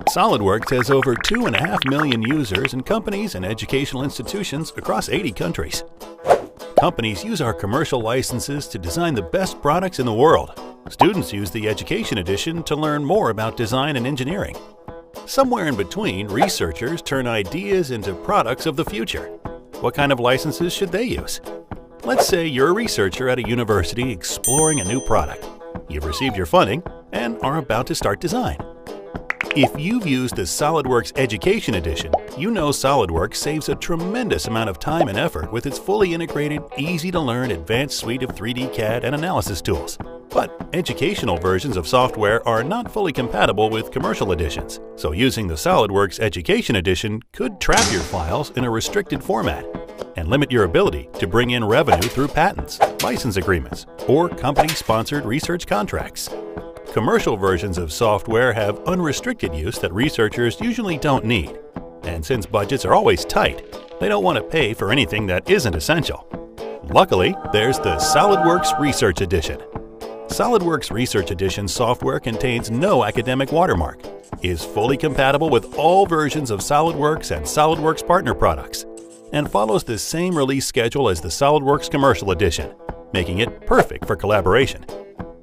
SOLIDWORKS has over 2.5 million users in companies and educational institutions across 80 countries. Companies use our commercial licenses to design the best products in the world. Students use the Education Edition to learn more about design and engineering. Somewhere in between, researchers turn ideas into products of the future. What kind of licenses should they use? Let's say you're a researcher at a university exploring a new product. You've received your funding and are about to start design. If you've used the SOLIDWORKS Education Edition, you know SOLIDWORKS saves a tremendous amount of time and effort with its fully integrated, easy-to-learn advanced suite of 3D CAD and analysis tools. But educational versions of software are not fully compatible with commercial editions, so using the SOLIDWORKS Education Edition could trap your files in a restricted format and limit your ability to bring in revenue through patents, license agreements, or company-sponsored research contracts. Commercial versions of software have unrestricted use that researchers usually don't need. And since budgets are always tight, they don't want to pay for anything that isn't essential. Luckily, there's the SOLIDWORKS Research Edition. SOLIDWORKS Research Edition software contains no academic watermark, is fully compatible with all versions of SOLIDWORKS and SOLIDWORKS partner products, and follows the same release schedule as the SOLIDWORKS Commercial Edition, making it perfect for collaboration.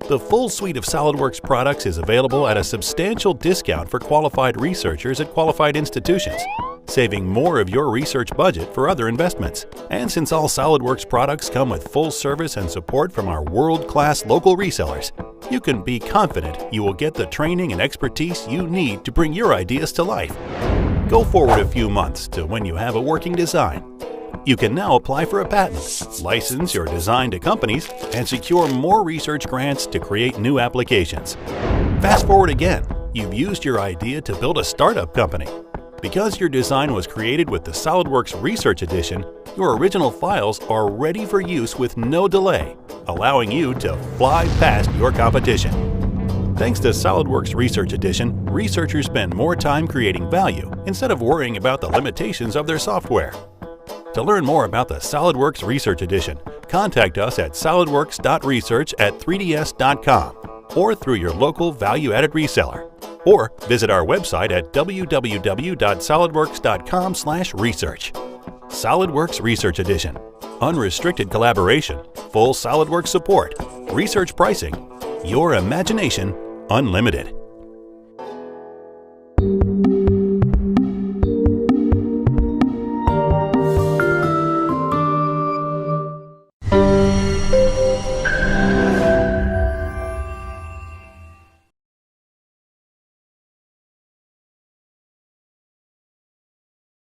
The full suite of SOLIDWORKS products is available at a substantial discount for qualified researchers at qualified institutions, saving more of your research budget for other investments. And since all SOLIDWORKS products come with full service and support from our world-class local resellers, you can be confident you will get the training and expertise you need to bring your ideas to life. Go forward a few months to when you have a working design. You can now apply for a patent, license your design to companies, and secure more research grants to create new applications. Fast forward again, you've used your idea to build a startup company. Because your design was created with the SOLIDWORKS Research Edition, your original files are ready for use with no delay, allowing you to fly past your competition. Thanks to SOLIDWORKS Research Edition, researchers spend more time creating value instead of worrying about the limitations of their software. To learn more about the SOLIDWORKS Research Edition, contact us at solidworks.research@3ds.com or through your local value-added reseller, or visit our website at www.solidworks.com/research. SOLIDWORKS Research Edition. Unrestricted collaboration, full SOLIDWORKS support, research pricing, your imagination unlimited.